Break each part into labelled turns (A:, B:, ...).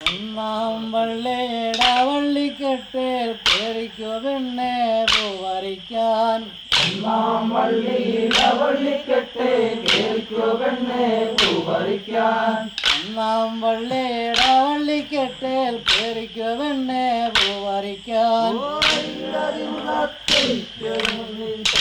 A: ഒന്നാം വള്ളിയിട വള്ളിക്കെട്ടിൽ കേറിക്കോ പെണ്ണെ പൂവറിക്കാൻ.
B: ഒന്നാം വള്ളിയിട വള്ളിക്കെട്ടിൽ കേറിക്കോ പെണ്ണെ പൂവറിക്കാൻ.
A: ഒന്നാം വള്ളിയിട വള്ളിക്കെട്ടിൽ കേറിക്കോ പെണ്ണെ പൂവറിക്കാൻ.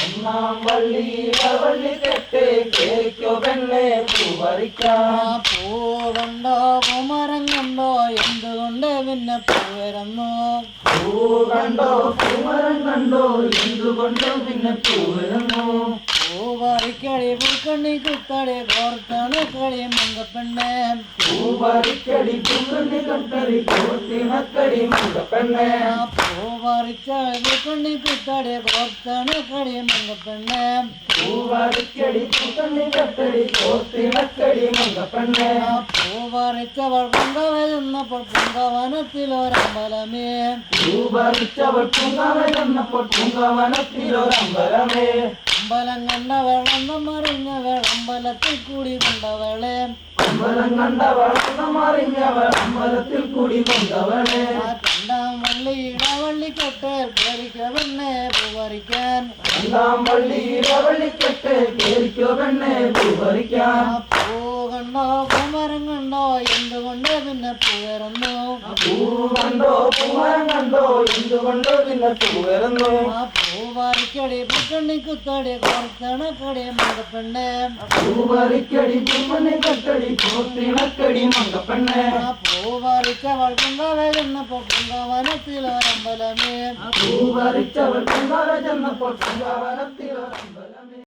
B: ഒന്നാം വള്ളിയിട വള്ളിക്കെട്ടിൽ കേറിക്കോ പെണ്ണെ പൂവറിക്കാൻ.
A: പൂ കണ്ടോ പൂമരം കണ്ടോ എന്തുകൊണ്ട് പിന്നെ പൂവരുന്നു.
B: പൂ കണ്ടോ പൂമരം കണ്ടോ എന്തുകൊണ്ട് പിന്നെ പൂവരുന്നു.
A: പൂവറിക്കടി പൂക്കണ്ണി കുത്തടി കോർത്താണ് കളി മങ്കപ്പെണ്ണെ.
B: പൂവറിക്കടി പൂക്കണ്ണി കട്ടടി കോർത്തിണക്കടി മങ്കപ്പെണ്ണെ.
A: പൂവറിച്ച പൂക്കണ്ണി കുത്തടി കോർത്താണ് കളി മങ്കപ്പെണ്ണെ.
B: പൂവറിക്കടി പൂക്കണ്ണി കട്ടടി കോർത്തിണക്കടി മങ്കപ്പെണ്ണെ.
A: പൂവറിച്ചവൾ പൊങ്കവ ചെന്നപ്പോൾ പൊങ്കവനത്തിലൊരമ്പലമേ.
B: പൂവറിച്ചവൾ പൊങ്കവ ചെന്നപ്പോൾ പൊങ്കവനത്തിലൊരമ്പലമേ.
A: അമ്പലം കണ്ടവൾ അന്നം മറിഞ്ഞവൾ അമ്പലത്തിൽ കൂടി കൊണ്ടവളെ.
B: അമ്പലം കണ്ടവൾ അന്നം മറിഞ്ഞവൾ അമ്പലത്തിൽ കൂടി കൊണ്ടവളെ.
A: രണ്ടാം വള്ളിയിട വള്ളിക്കെട്ടിൽ കേറിക്കോ പെണ്ണെ പൂവറിക്കാൻ.
B: രണ്ടാം വള്ളിയിട വള്ളിക്കെട്ടിൽ കേറിക്കോ പെണ്ണെ പൂവറിക്കാൻ.
A: പൂ കണ്ടോ പൂമരം കണ്ടോ എന്തുകൊണ്ട് പിന്നെ പൂവരുന്നു.
B: പൂ കണ്ടോ പൂമരം കണ്ടോ എന്തുകൊണ്ട് പിന്നെ പൂവരുന്നു.
A: പൂവറിക്കടി പൂക്കണ്ണി കുത്തടി കോർത്തണക്കടി മങ്കപ്പെണ്ണെ.
B: പൂവറിക്കടി പൂക്കണ്ണി കട്ടടി കോർത്തിണക്കടി മങ്കപ്പെണ്ണെ.
A: പൂവറിച്ചവൾ പൊങ്കവ ചെന്നപ്പോൾ പൊങ്കവനത്തിലൊരമ്പലമേ.
B: പൂവറിച്ചവൾ പൊങ്കവ ചെന്നപ്പോൾ പൊങ്കവനത്തിലൊരമ്പലമേ.